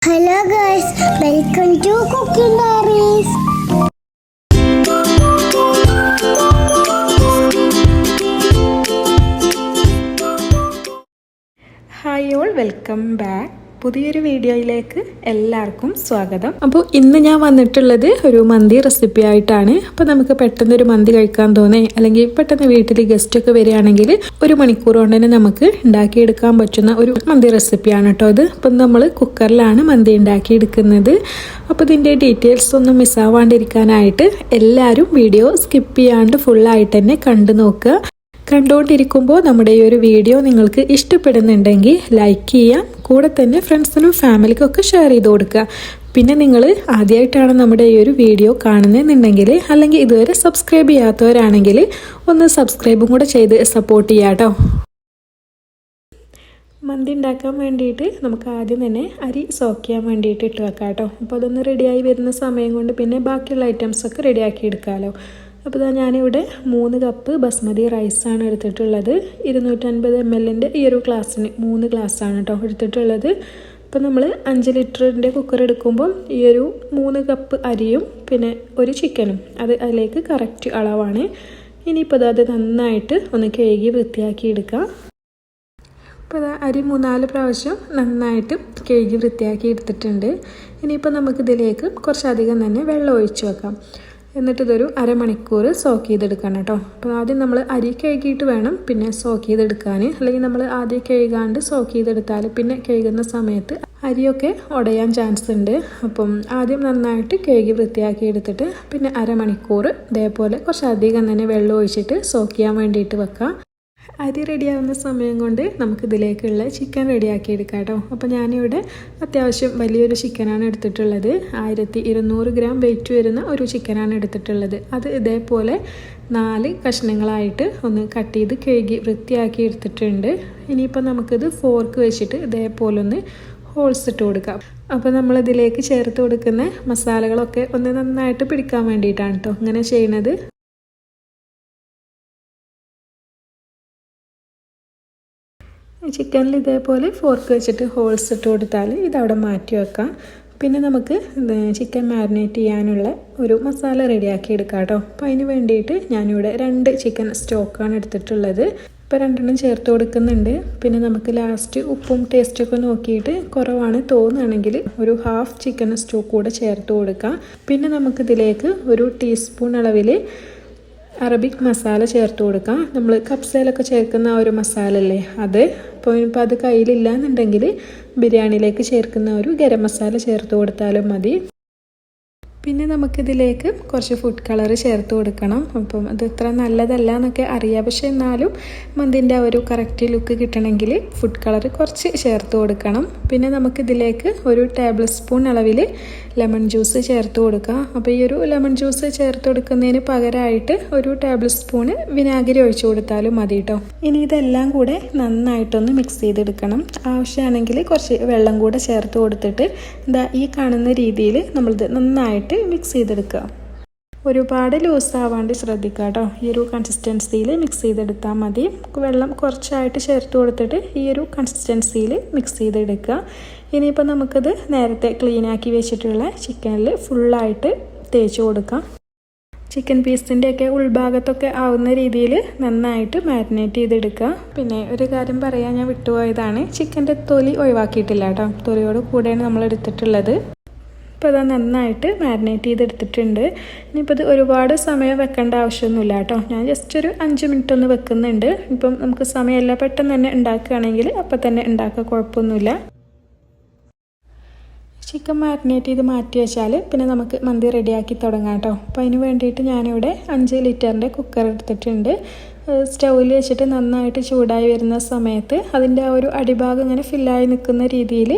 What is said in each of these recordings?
Hello guys, welcome to Cooking Diaries. Hi all, welcome back. പുതിയൊരു വീഡിയോയിലേക്ക് എല്ലാവർക്കും സ്വാഗതം. അപ്പോൾ ഇന്ന് ഞാൻ വന്നിട്ടുള്ളത് ഒരു മന്തി റെസിപ്പി ആയിട്ടാണ്. അപ്പോൾ നമുക്ക് പെട്ടെന്ന് ഒരു മന്തി കഴിക്കാൻ തോന്നേ, അല്ലെങ്കിൽ പെട്ടെന്ന് വീട്ടിൽ ഗസ്റ്റ് ഒക്കെ വരികയാണെങ്കിൽ 1 മണിക്കൂർ കൊണ്ട് തന്നെ നമുക്ക് ഉണ്ടാക്കിയെടുക്കാൻ പറ്റുന്ന ഒരു മന്തി റെസിപ്പിയാണ് കേട്ടോ ഇത്. അപ്പം നമ്മൾ കുക്കറിലാണ് മന്തി ഉണ്ടാക്കിയെടുക്കുന്നത്. അപ്പോൾ ഇതിൻ്റെ ഡീറ്റെയിൽസ് ഒന്നും മിസ്സാവാണ്ടിരിക്കാനായിട്ട് എല്ലാവരും വീഡിയോ സ്കിപ്പ് ചെയ്യാണ്ട് ഫുള്ളായിട്ട് തന്നെ കണ്ടു നോക്കുക. കണ്ടുകൊണ്ടിരിക്കുമ്പോൾ നമ്മുടെ ഈ ഒരു വീഡിയോ നിങ്ങൾക്ക് ഇഷ്ടപ്പെടുന്നുണ്ടെങ്കിൽ ലൈക്ക് ചെയ്യാം, കൂടെ തന്നെ ഫ്രണ്ട്സിനും ഫാമിലിക്കും ഒക്കെ ഷെയർ ചെയ്ത് കൊടുക്കുക. പിന്നെ നിങ്ങൾ ആദ്യമായിട്ടാണ് നമ്മുടെ ഈ ഒരു വീഡിയോ കാണുന്നതെന്നുണ്ടെങ്കിൽ, അല്ലെങ്കിൽ ഇതുവരെ സബ്സ്ക്രൈബ് ചെയ്യാത്തവരാണെങ്കിൽ ഒന്ന് സബ്സ്ക്രൈബും കൂടെ ചെയ്ത് സപ്പോർട്ട് ചെയ്യാം കേട്ടോ. മന്തി ഉണ്ടാക്കാൻ വേണ്ടിയിട്ട് നമുക്ക് ആദ്യം തന്നെ അരി സോക്ക് ചെയ്യാൻ വേണ്ടിയിട്ട് ഇട്ട് വെക്കാം കേട്ടോ. അപ്പോൾ അതൊന്ന് റെഡിയായി വരുന്ന സമയം കൊണ്ട് പിന്നെ ബാക്കിയുള്ള ഐറ്റംസൊക്കെ റെഡിയാക്കി എടുക്കാമല്ലോ. അപ്പോൾ ഞാനിവിടെ 3 കപ്പ് ബസ്മതി റൈസാണ് എടുത്തിട്ടുള്ളത്. 250 ml ഈ ഒരു ഗ്ലാസ്സിന് 3 ഗ്ലാസ്സാണ് കേട്ടോ എടുത്തിട്ടുള്ളത്. അപ്പോൾ നമ്മൾ 5 ലിറ്ററിൻ്റെ കുക്കർ എടുക്കുമ്പം ഈ ഒരു 3 കപ്പ് അരിയും പിന്നെ ഒരു ചിക്കനും അത് അതിലേക്ക് കറക്റ്റ് അളവാണ്. ഇനിയിപ്പോൾ അത് നന്നായിട്ട് ഒന്ന് കഴുകി വൃത്തിയാക്കി എടുക്കാം. അപ്പോൾ അരി 3-4 പ്രാവശ്യം നന്നായിട്ട് കഴുകി വൃത്തിയാക്കി എടുത്തിട്ടുണ്ട്. ഇനിയിപ്പോൾ നമുക്കിതിലേക്ക് കുറച്ചധികം തന്നെ വെള്ളം ഒഴിച്ച് വെക്കാം. എന്നിട്ട് ഇതൊരു അരമണിക്കൂർ സോക്ക് ചെയ്തെടുക്കണം കേട്ടോ. അപ്പോൾ ആദ്യം നമ്മൾ അരി കഴുകിയിട്ട് വേണം പിന്നെ സോക്ക് ചെയ്തെടുക്കാൻ. അല്ലെങ്കിൽ നമ്മൾ ആദ്യം കഴുകാണ്ട് സോക്ക് ചെയ്തെടുത്താൽ പിന്നെ കഴുകുന്ന സമയത്ത് അരിയൊക്കെ ഉടയാൻ ചാൻസ് ഉണ്ട്. അപ്പം ആദ്യം നന്നായിട്ട് കഴുകി വൃത്തിയാക്കി എടുത്തിട്ട് പിന്നെ അരമണിക്കൂർ ഇതേപോലെ കുറച്ചധികം തന്നെ വെള്ളം ഒഴിച്ചിട്ട് സോക്ക് ചെയ്യാൻ വേണ്ടിയിട്ട് വെക്കാം. അരി റെഡിയാവുന്ന സമയം കൊണ്ട് നമുക്കിതിലേക്കുള്ള ചിക്കൻ റെഡിയാക്കി എടുക്കാം കേട്ടോ. അപ്പോൾ ഞാനിവിടെ അത്യാവശ്യം വലിയൊരു ചിക്കനാണ് എടുത്തിട്ടുള്ളത്. 1200 ഗ്രാം വെയിറ്റ് വരുന്ന ഒരു ചിക്കനാണ് എടുത്തിട്ടുള്ളത്. അത് ഇതേപോലെ 4 കഷ്ണങ്ങളായിട്ട് ഒന്ന് കട്ട് ചെയ്ത് കഴുകി വൃത്തിയാക്കി എടുത്തിട്ടുണ്ട്. ഇനിയിപ്പോൾ നമുക്കിത് ഫോർക്ക് വെച്ചിട്ട് ഇതേപോലെ ഒന്ന് ഹോൾസ് ഇട്ട് കൊടുക്കാം. അപ്പോൾ നമ്മളിതിലേക്ക് ചേർത്ത് കൊടുക്കുന്ന മസാലകളൊക്കെ ഒന്ന് നന്നായിട്ട് പിടിക്കാൻ വേണ്ടിയിട്ടാണ് കേട്ടോ ഇങ്ങനെ ചെയ്യുന്നത്. ചിക്കനിൽ ഇതേപോലെ ഫോർക്ക് വെച്ചിട്ട് ഹോൾസ് ഇട്ട് കൊടുത്താൽ ഇതവിടെ മാറ്റി വെക്കാം. പിന്നെ നമുക്ക് ചിക്കൻ മാരിനേറ്റ് ചെയ്യാനുള്ള ഒരു മസാല റെഡിയാക്കി എടുക്കാം കേട്ടോ. അപ്പോൾ അതിന് വേണ്ടിയിട്ട് ഞാനിവിടെ 2 ചിക്കൻ സ്റ്റോക്കാണ് എടുത്തിട്ടുള്ളത്. ഇപ്പോൾ 2 ചേർത്ത് കൊടുക്കുന്നുണ്ട്. പിന്നെ നമുക്ക് ലാസ്റ്റ് ഉപ്പും ടേസ്റ്റൊക്കെ നോക്കിയിട്ട് കുറവാണ് തോന്നുകയാണെങ്കിൽ ഒരു ഹാഫ് ചിക്കൻ സ്റ്റോക്ക് കൂടെ ചേർത്ത് കൊടുക്കാം. പിന്നെ നമുക്കിതിലേക്ക് ഒരു ടീസ്പൂൺ അളവിൽ അറബിക് മസാല ചേർത്ത് കൊടുക്കാം. നമ്മൾ കപ്സയിലൊക്കെ ചേർക്കുന്ന ആ ഒരു മസാല അല്ലേ അത്. ഇപ്പോൾ അത് കയ്യിലില്ല എന്നുണ്ടെങ്കിൽ ബിരിയാണിയിലേക്ക് ചേർക്കുന്ന ഒരു ഗരം മസാല ചേർത്ത് കൊടുത്താലും മതി. പിന്നെ നമുക്കിതിലേക്ക് കുറച്ച് ഫുഡ് കളർ ചേർത്ത് കൊടുക്കണം. അപ്പം അത് ഇത്ര നല്ലതല്ല എന്നൊക്കെ അറിയാം, പക്ഷെ എന്നാലും മന്തിൻ്റെ ആ ഒരു കറക്റ്റ് ലുക്ക് കിട്ടണമെങ്കിൽ ഫുഡ് കളർ കുറച്ച് ചേർത്ത് കൊടുക്കണം. പിന്നെ നമുക്കിതിലേക്ക് ഒരു ടേബിൾ സ്പൂൺ അളവിൽ ലെമൺ ജ്യൂസ് ചേർത്ത് കൊടുക്കാം. അപ്പോൾ ഈ ഒരു ലെമൺ ജ്യൂസ് ചേർത്ത് കൊടുക്കുന്നതിന് പകരമായിട്ട് ഒരു ടേബിൾ സ്പൂണ് വിനാഗിരി ഒഴിച്ചു കൊടുത്താലും മതി കേട്ടോ. ഇനി ഇതെല്ലാം കൂടെ നന്നായിട്ടൊന്ന് മിക്സ് ചെയ്തെടുക്കണം. ആവശ്യമാണെങ്കിൽ കുറച്ച് വെള്ളം കൂടെ ചേർത്ത് കൊടുത്തിട്ട് ഈ കാണുന്ന രീതിയിൽ നമ്മളിത് നന്നായിട്ട് മിക്സ് ചെയ്തെടുക്കുക. ഒരുപാട് ലൂസ് ആവാണ്ട് ശ്രദ്ധിക്കുക കേട്ടോ. ഈ ഒരു കൺസിസ്റ്റൻസിയിൽ മിക്സ് ചെയ്തെടുത്താൽ മതി. വെള്ളം കുറച്ചായിട്ട് ചേർത്ത് കൊടുത്തിട്ട് ഈ ഒരു കൺസിസ്റ്റൻസിയിൽ മിക്സ് ചെയ്തെടുക്കുക. ഇനിയിപ്പോൾ നമുക്കിത് നേരത്തെ ക്ലീനാക്കി വെച്ചിട്ടുള്ള ചിക്കനിൽ ഫുള്ളായിട്ട് തേച്ച് കൊടുക്കാം. ചിക്കൻ പീസിൻ്റെയൊക്കെ ഉൾഭാഗത്തൊക്കെ ആവുന്ന രീതിയിൽ നന്നായിട്ട് മാരിനേറ്റ് ചെയ്തെടുക്കുക. പിന്നെ ഒരു കാര്യം പറയാൻ ഞാൻ വിട്ടുപോയതാണ്, ചിക്കൻ്റെ തൊലി ഒഴിവാക്കിയിട്ടില്ല കേട്ടോ. തൊലിയോട് കൂടെയാണ് നമ്മൾ എടുത്തിട്ടുള്ളത്. ഇപ്പോൾ അത് നന്നായിട്ട് മാരിനേറ്റ് ചെയ്തെടുത്തിട്ടുണ്ട്. ഇനിയിപ്പോൾ ഇത് ഒരുപാട് സമയം വെക്കേണ്ട ആവശ്യമൊന്നുമില്ല കേട്ടോ. ഞാൻ ജസ്റ്റ് ഒരു 5 മിനിറ്റ് ഒന്ന് വെക്കുന്നുണ്ട്. ഇപ്പം നമുക്ക് സമയമില്ല, പെട്ടെന്ന് തന്നെ ഉണ്ടാക്കുകയാണെങ്കിൽ അപ്പം തന്നെ ഉണ്ടാക്കുക, കുഴപ്പമൊന്നുമില്ല. ചിക്കൻ മാരിനേറ്റ് ചെയ്ത് മാറ്റി വെച്ചാൽ പിന്നെ നമുക്ക് മന്തി റെഡിയാക്കി തുടങ്ങാം കേട്ടോ. അപ്പോൾ അതിന് വേണ്ടിയിട്ട് ഞാനിവിടെ 5 ലിറ്ററിൻ്റെ കുക്കർ എടുത്തിട്ടുണ്ട്. സ്റ്റൗവിൽ വെച്ചിട്ട് നന്നായിട്ട് ചൂടായി വരുന്ന സമയത്ത് അതിൻ്റെ ആ ഒരു അടിഭാഗം ഇങ്ങനെ ഫില്ലായി നിൽക്കുന്ന രീതിയിൽ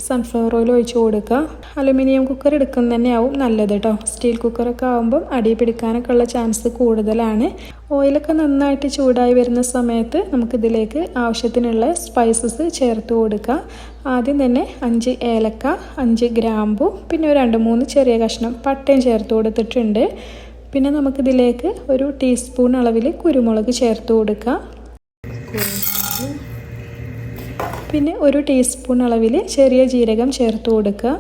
സൺഫ്ലവർ ഓയിൽ ഒഴിച്ച് കൊടുക്കുക. അലുമിനിയം കുക്കർ എടുക്കുന്നത് തന്നെയാവും നല്ലത് കേട്ടോ. സ്റ്റീൽ കുക്കറൊക്കെ ആകുമ്പം അടി പിടിക്കാനൊക്കെ ഉള്ള ചാൻസ് കൂടുതലാണ്. ഓയിലൊക്കെ നന്നായിട്ട് ചൂടായി വരുന്ന സമയത്ത് നമുക്കിതിലേക്ക് ആവശ്യത്തിനുള്ള സ്പൈസസ് ചേർത്ത് കൊടുക്കുക. ആദ്യം തന്നെ 5 ഏലക്ക, 5 ഗ്രാമ്പു, പിന്നെ ഒരു 2-3 ചെറിയ കഷ്ണം പട്ടയും ചേർത്ത് കൊടുത്തിട്ടുണ്ട്. പിന്നെ നമുക്കിതിലേക്ക് ഒരു ടീസ്പൂൺ അളവിൽ കുരുമുളക് ചേർത്ത് കൊടുക്കുക. പിന്നെ 1 ടീസ്പൂൺ അളവിൽ ചെറിയ ജീരകം ചേർത്ത് കൊടുക്കുക.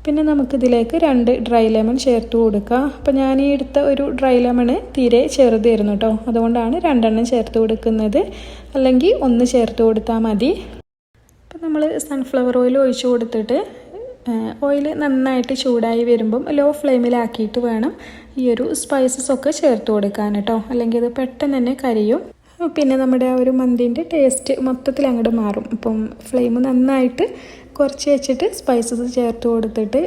പിന്നെ നമുക്കിതിലേക്ക് 2 ഡ്രൈ ലെമൺ ചേർത്ത് കൊടുക്കുക. അപ്പോൾ ഞാൻ ഈ എടുത്ത ഒരു ഡ്രൈ ലെമൺ തീരെ ചെറുതായിരുന്നു കേട്ടോ, അതുകൊണ്ടാണ് 2 എണ്ണം ചേർത്ത് കൊടുക്കുന്നത്, അല്ലെങ്കിൽ 1 ചേർത്ത് കൊടുത്താൽ മതി. അപ്പോൾ നമ്മൾ സൺഫ്ലവർ ഓയിൽ ഒഴിച്ച് കൊടുത്തിട്ട് ഓയിൽ നന്നായിട്ട് ചൂടായി വരുമ്പം ലോ ഫ്ലെയിമിലാക്കിയിട്ട് വേണം ഈ ഒരു സ്പൈസസ് ഒക്കെ ചേർത്ത് കൊടുക്കാൻ കേട്ടോ, അല്ലെങ്കിൽ അത് പെട്ടെന്ന് തന്നെ കരിയും. പിന്നെ നമ്മുടെ ആ ഒരു മന്തിൻ്റെ ടേസ്റ്റ് മൊത്തത്തിൽ അങ്ങോട്ട് മാറും. അപ്പം ഫ്ലെയിം നന്നായിട്ട് കുറച്ച് വെച്ചിട്ട് സ്പൈസസ് ചേർത്ത് കൊടുത്തിട്ട്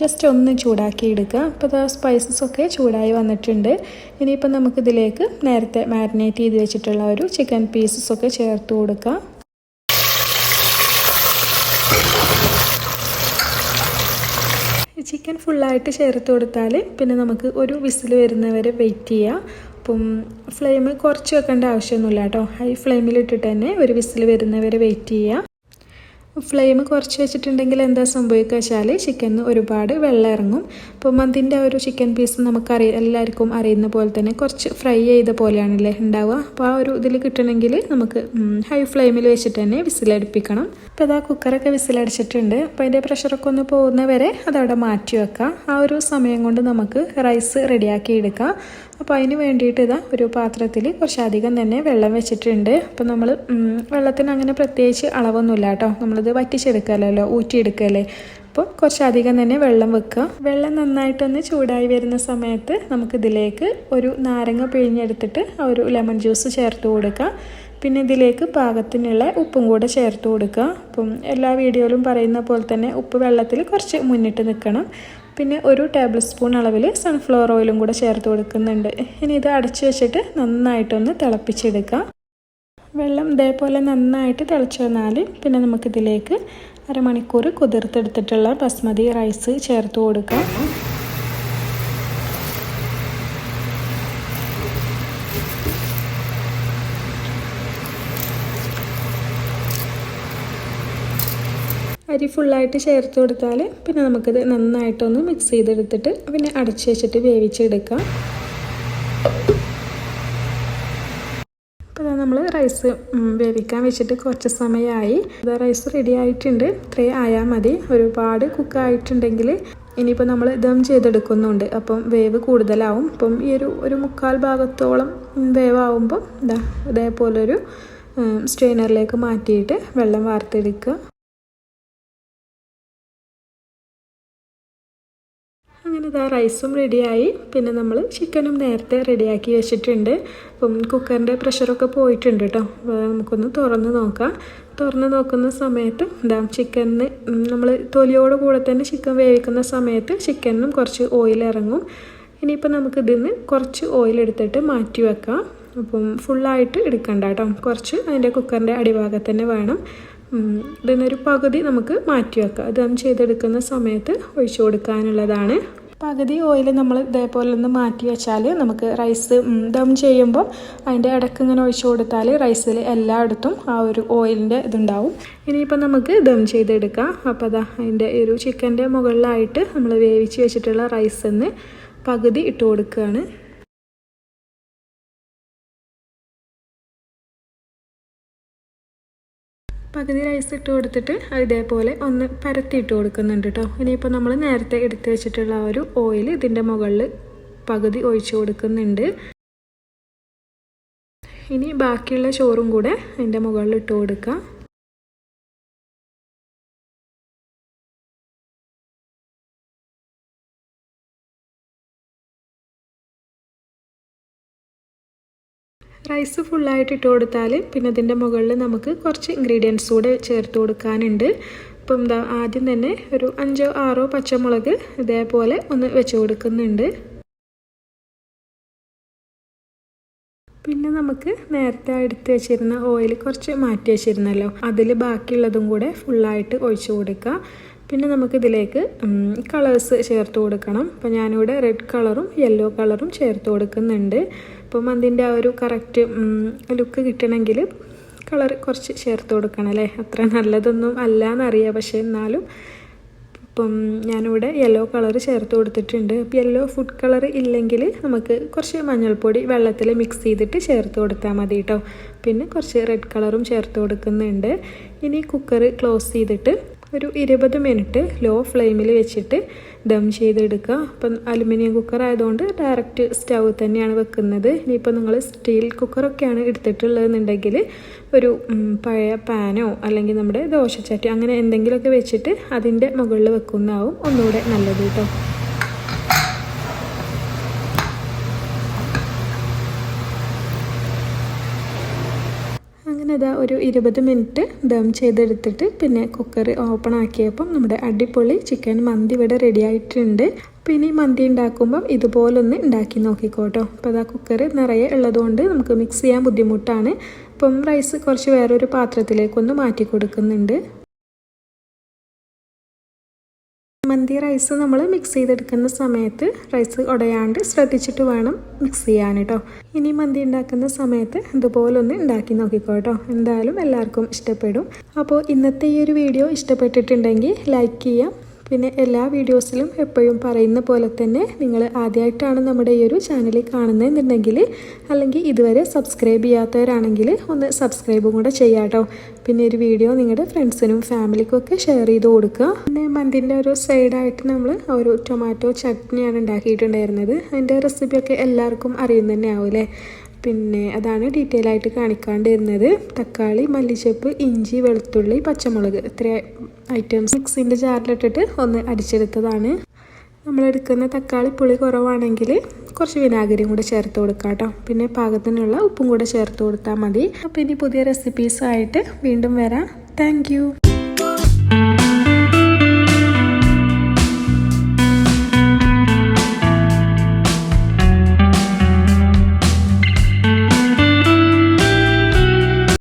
ജസ്റ്റ് ഒന്ന് ചൂടാക്കി എടുക്കുക. അപ്പോൾ ആ സ്പൈസസ് ഒക്കെ ചൂടായി വന്നിട്ടുണ്ട്. ഇനിയിപ്പോൾ നമുക്കിതിലേക്ക് നേരത്തെ മാരിനേറ്റ് ചെയ്ത് വെച്ചിട്ടുള്ള ഒരു ചിക്കൻ പീസസ് ഒക്കെ ചേർത്ത് കൊടുക്കുക. ചിക്കൻ ഫുള്ളായിട്ട് ചേർത്ത് കൊടുത്താൽ പിന്നെ നമുക്ക് ഒരു വിസിൽ വരുന്നവരെ വെയിറ്റ് ചെയ്യാം. അപ്പം ഫ്ലെയിം കുറച്ച് വെക്കേണ്ട ആവശ്യമൊന്നുമില്ല കേട്ടോ, ഹൈ ഫ്ലെയിമിലിട്ടിട്ട് തന്നെ ഒരു വിസിൽ വരുന്നവരെ വെയിറ്റ് ചെയ്യുക. ഫ്ലെയിം കുറച്ച് വെച്ചിട്ടുണ്ടെങ്കിൽ എന്താ സംഭവിക്കുക വെച്ചാൽ ചിക്കനിന് ഒരുപാട് വെള്ളം ഇറങ്ങും. അപ്പോൾ മന്തിൻ്റെ ഒരു ചിക്കൻ പീസ് എല്ലാവർക്കും അറിയുന്ന പോലെ തന്നെ കുറച്ച് ഫ്രൈ ചെയ്ത പോലെയാണല്ലേ ഉണ്ടാവുക. അപ്പോൾ ആ ഒരു ഇതിൽ കിട്ടണമെങ്കിൽ നമുക്ക് ഹൈ ഫ്ലെയിമിൽ വെച്ചിട്ട് തന്നെ വിസിലടുപ്പിക്കണം. അപ്പോൾ അതാ കുക്കറൊക്കെ വിസിലടിച്ചിട്ടുണ്ട്. അപ്പോൾ അതിൻ്റെ പ്രഷറൊക്കെ ഒന്ന് പോകുന്നവരെ അതവിടെ മാറ്റി വെക്കാം. ആ ഒരു സമയം കൊണ്ട് നമുക്ക് റൈസ് റെഡിയാക്കി എടുക്കാം. അപ്പോൾ അതിന് വേണ്ടിയിട്ട് ഇതാ ഒരു പാത്രത്തിൽ കുറച്ചധികം തന്നെ വെള്ളം വെച്ചിട്ടുണ്ട്. അപ്പോൾ നമ്മൾ വെള്ളത്തിന് അങ്ങനെ പ്രത്യേകിച്ച് അളവൊന്നുമില്ല കേട്ടോ, നമ്മളിത് വറ്റിച്ചെടുക്കാമല്ലോ, ഊറ്റിയെടുക്കല്ലേ. അപ്പോൾ കുറച്ചധികം തന്നെ വെള്ളം വെക്കുക. വെള്ളം നന്നായിട്ടൊന്ന് ചൂടായി വരുന്ന സമയത്ത് നമുക്കിതിലേക്ക് ഒരു നാരങ്ങ പിഴിഞ്ഞെടുത്തിട്ട് ആ ഒരു ലെമൺ ജ്യൂസ് ചേർത്ത് കൊടുക്കുക. പിന്നെ ഇതിലേക്ക് പാകത്തിനുള്ള ഉപ്പും കൂടെ ചേർത്ത് കൊടുക്കുക. അപ്പം എല്ലാ വീഡിയോയിലും പറയുന്ന പോലെ തന്നെ ഉപ്പ് വെള്ളത്തിൽ കുറച്ച് മുന്നിട്ട് നിൽക്കണം. പിന്നെ 1 ടേബിൾ സ്പൂൺ അളവിൽ സൺഫ്ലവർ ഓയിലും കൂടെ ചേർത്ത് കൊടുക്കുന്നുണ്ട്. ഇനി ഇത് അടച്ചു വെച്ചിട്ട് നന്നായിട്ടൊന്ന് തിളപ്പിച്ചെടുക്കുക. വെള്ളം ഇതേപോലെ നന്നായിട്ട് തിളച്ച് വന്നാൽ പിന്നെ നമുക്കിതിലേക്ക് അരമണിക്കൂർ കുതിർത്തെടുത്തിട്ടുള്ള ബസ്മതി റൈസ് ചേർത്ത് കൊടുക്കാം. അരി ഫുള്ളായിട്ട് ചേർത്ത് കൊടുത്താൽ പിന്നെ നമുക്കിത് നന്നായിട്ടൊന്ന് മിക്സ് ചെയ്തെടുത്തിട്ട് പിന്നെ അടച്ച് വെച്ചിട്ട് വേവിച്ചെടുക്കാം. അപ്പോൾ നമ്മൾ റൈസ് വേവിക്കാൻ വെച്ചിട്ട് കുറച്ച് സമയമായി. റൈസ് റെഡി ആയിട്ടുണ്ട്. ഇത്രയും ആയാൽ മതി. ഒരുപാട് കുക്കായിട്ടുണ്ടെങ്കിൽ ഇനിയിപ്പോൾ നമ്മൾ ദം ചെയ്തെടുക്കുന്നുണ്ട്, അപ്പം വേവ് കൂടുതലാവും. അപ്പം ഈ ഒരു 1/4 ഭാഗത്തോളം വേവാകുമ്പം ഇതേപോലൊരു സ്ട്രെയിനറിലേക്ക് മാറ്റിയിട്ട് വെള്ളം വാർത്തെടുക്കുക. അങ്ങനെ ഇതാ റൈസും റെഡിയായി. പിന്നെ നമ്മൾ ചിക്കനും നേരത്തെ റെഡിയാക്കി വെച്ചിട്ടുണ്ട്. അപ്പം കുക്കറിൻ്റെ പ്രഷറൊക്കെ പോയിട്ടുണ്ട് കേട്ടോ. നമുക്കൊന്ന് തുറന്ന് നോക്കാം. തുറന്ന് നോക്കുന്ന സമയത്ത് ചിക്കനിന് നമ്മൾ തൊലിയോട് കൂടെ തന്നെ ചിക്കൻ വേവിക്കുന്ന സമയത്ത് ചിക്കനിനും കുറച്ച് ഓയിൽ ഇറങ്ങും. ഇനിയിപ്പോൾ നമുക്കിതിന്ന് കുറച്ച് ഓയിൽ എടുത്തിട്ട് മാറ്റി വെക്കാം. അപ്പം ഫുള്ളായിട്ട് എടുക്കണ്ട കേട്ടോ, കുറച്ച് അതിൻ്റെ കുക്കറിൻ്റെ അടിഭാഗത്ത് തന്നെ വേണം. ഇതിനൊരു പകുതി നമുക്ക് മാറ്റി വെക്കാം. ദം ചെയ്തെടുക്കുന്ന സമയത്ത് ഒഴിച്ചു കൊടുക്കാനുള്ളതാണ്. പകുതി ഓയിൽ നമ്മൾ ഇതേപോലെ ഒന്ന് മാറ്റി വെച്ചാൽ നമുക്ക് റൈസ് ദം ചെയ്യുമ്പോൾ അതിൻ്റെ ഇടയ്ക്ക് ഇങ്ങനെ ഒഴിച്ചു കൊടുത്താൽ റൈസിൽ എല്ലായിടത്തും ആ ഒരു ഓയിലിൻ്റെ ഇതുണ്ടാവും. ഇനിയിപ്പോൾ നമുക്ക് ദം ചെയ്തെടുക്കാം. അപ്പോൾ അതാ അതിൻ്റെ ഒരു ചിക്കൻ്റെ മുകളിലായിട്ട് നമ്മൾ വേവിച്ച് വെച്ചിട്ടുള്ള റൈസിന്ന് പകുതി ഇട്ട് കൊടുക്കുകയാണ്. പകുതി റൈസ് ഇട്ട് കൊടുത്തിട്ട് ഇതേപോലെ ഒന്ന് പരത്തിയിട്ട് കൊടുക്കുന്നുണ്ട് കേട്ടോ. ഇനിയിപ്പോൾ നമ്മൾ നേരത്തെ എടുത്ത് വെച്ചിട്ടുള്ള ആ ഒരു ഓയിൽ ഇതിൻ്റെ മുകളിൽ പകുതി ഒഴിച്ചു കൊടുക്കുന്നുണ്ട്. ഇനി ബാക്കിയുള്ള ചോറും കൂടെ അതിൻ്റെ മുകളിൽ ഇട്ട് കൊടുക്കുക. റൈസ് ഫുള്ളായിട്ട് ഇട്ട് കൊടുത്താൽ പിന്നെ അതിൻ്റെ മുകളിൽ നമുക്ക് കുറച്ച് ഇൻഗ്രീഡിയൻസ് കൂടെ ചേർത്ത് കൊടുക്കാനുണ്ട്. അപ്പം ആദ്യം തന്നെ ഒരു 5-6 പച്ചമുളക് ഇതേപോലെ ഒന്ന് വെച്ച് കൊടുക്കുന്നുണ്ട്. പിന്നെ നമുക്ക് നേരത്തെ എടുത്ത് വെച്ചിരുന്ന ഓയിൽ കുറച്ച് മാറ്റി വെച്ചിരുന്നല്ലോ, അതിൽ ബാക്കിയുള്ളതും കൂടെ ഫുള്ളായിട്ട് ഒഴിച്ചു കൊടുക്കുക. പിന്നെ നമുക്കിതിലേക്ക് കളേഴ്സ് ചേർത്ത് കൊടുക്കണം. അപ്പോൾ ഞാനിവിടെ റെഡ് കളറും യെല്ലോ കളറും ചേർത്ത് കൊടുക്കുന്നുണ്ട്. അപ്പം അതിൻ്റെ ആ ഒരു കറക്റ്റ് ലുക്ക് കിട്ടണമെങ്കിൽ കളർ കുറച്ച് ചേർത്ത് കൊടുക്കണം അല്ലേ. അത്ര നല്ലതൊന്നും അല്ല എന്നറിയാം, പക്ഷേ എന്നാലും അപ്പം ഞാനിവിടെ യെല്ലോ കളർ ചേർത്ത് കൊടുത്തിട്ടുണ്ട്. അപ്പോൾ യെല്ലോ ഫുഡ് കളർ ഇല്ലെങ്കിൽ നമുക്ക് കുറച്ച് മഞ്ഞൾപ്പൊടി വെള്ളത്തിൽ മിക്സ് ചെയ്തിട്ട് ചേർത്ത് കൊടുത്താൽ മതി കേട്ടോ. പിന്നെ കുറച്ച് റെഡ് കളറും ചേർത്ത് കൊടുക്കുന്നുണ്ട്. ഇനി കുക്കർ ക്ലോസ് ചെയ്തിട്ട് ഒരു 20 മിനിറ്റ് ലോ ഫ്ലെയിമിൽ വെച്ചിട്ട് ദം ചെയ്തെടുക്കുക. അപ്പം അലുമിനിയം കുക്കർ ആയതുകൊണ്ട് ഡയറക്റ്റ് സ്റ്റൗ തന്നെയാണ് വെക്കുന്നത്. ഇനിയിപ്പോൾ നിങ്ങൾ സ്റ്റീൽ കുക്കറൊക്കെയാണ് എടുത്തിട്ടുള്ളതെന്നുണ്ടെങ്കിൽ ഒരു പഴയ പാനോ അല്ലെങ്കിൽ നമ്മുടെ ദോശച്ചട്ടി അങ്ങനെ എന്തെങ്കിലുമൊക്കെ വെച്ചിട്ട് അതിൻ്റെ മുകളിൽ വെക്കുന്നതാവും ഒന്നുകൂടെ നല്ലത് കേട്ടോ. അങ്ങനെ ഇതാ ഒരു 20 മിനിറ്റ് ദം ചെയ്തെടുത്തിട്ട് പിന്നെ കുക്കർ ഓപ്പൺ ആക്കിയപ്പം നമ്മുടെ അടിപൊളി ചിക്കൻ മന്തി ഇവിടെ റെഡി ആയിട്ടുണ്ട്. പിന്നെ ഈ മന്തി ഉണ്ടാക്കുമ്പം ഇതുപോലൊന്ന് ഉണ്ടാക്കി നോക്കിക്കോട്ടോ. അപ്പോൾ അതാ കുക്കർ നിറയെ ഉള്ളതുകൊണ്ട് നമുക്ക് മിക്സ് ചെയ്യാൻ ബുദ്ധിമുട്ടാണ്. അപ്പം റൈസ് കുറച്ച് വേറൊരു പാത്രത്തിലേക്കൊന്ന് മാറ്റി കൊടുക്കുന്നുണ്ട്. മന്തി റൈസ് നമ്മൾ മിക്സ് ചെയ്തെടുക്കുന്ന സമയത്ത് റൈസ് ഉടയാണ്ട് ശ്രദ്ധിച്ചിട്ട് വേണം മിക്സ് ചെയ്യാൻ കേട്ടോ. ഇനി മന്തി ഉണ്ടാക്കുന്ന സമയത്ത് ഇതുപോലൊന്ന് ഉണ്ടാക്കി നോക്കിക്കോട്ടോ. എന്തായാലും എല്ലാവർക്കും ഇഷ്ടപ്പെടും. അപ്പോൾ ഇന്നത്തെ ഈ ഒരു വീഡിയോ ഇഷ്ടപ്പെട്ടിട്ടുണ്ടെങ്കിൽ ലൈക്ക് ചെയ്യാം. പിന്നെ എല്ലാ വീഡിയോസിലും എപ്പോഴും പറയുന്ന പോലെ തന്നെ നിങ്ങൾ ആദ്യമായിട്ടാണ് നമ്മുടെ ഈ ഒരു ചാനൽ കാണുന്നതെന്നുണ്ടെങ്കിൽ അല്ലെങ്കിൽ ഇതുവരെ സബ്സ്ക്രൈബ് ചെയ്യാത്തവരാണെങ്കിൽ ഒന്ന് സബ്സ്ക്രൈബും കൂടെ ചെയ്യാം കേട്ടോ. പിന്നെ ഒരു വീഡിയോ നിങ്ങളുടെ ഫ്രണ്ട്സിനും ഫാമിലിക്കും ഒക്കെ ഷെയർ ചെയ്ത് കൊടുക്കുക. പിന്നെ മന്തിൻ്റെ ഒരു സൈഡായിട്ട് നമ്മൾ ഒരു ടൊമാറ്റോ ചട്നിയാണ് ഉണ്ടാക്കിയിട്ടുണ്ടായിരുന്നത്. അതിൻ്റെ റെസിപ്പിയൊക്കെ എല്ലാവർക്കും അറിയുന്ന തന്നെ ആവുമല്ലേ. പിന്നെ അതാണ് ഡീറ്റെയിൽ ആയിട്ട് കാണിക്കാണ്ടിരുന്നത്. തക്കാളി, മല്ലിച്ചപ്പ്, ഇഞ്ചി, വെളുത്തുള്ളി, പച്ചമുളക് ഇത്ര ഐറ്റംസ് മിക്സിൻ്റെ ജാറിലിട്ടിട്ട് ഒന്ന് അടിച്ചെടുത്തതാണ്. നമ്മളെടുക്കുന്ന തക്കാളി പുളി കുറവാണെങ്കിൽ കുറച്ച് വിനാഗിരിയും കൂടെ ചേർത്ത് കൊടുക്കാം കേട്ടോ. പിന്നെ പാകത്തിനുള്ള ഉപ്പും കൂടെ ചേർത്ത് കൊടുത്താൽ മതി. അപ്പോൾ ഇനി പുതിയ റെസിപ്പീസായിട്ട് വീണ്ടും വരാം. താങ്ക്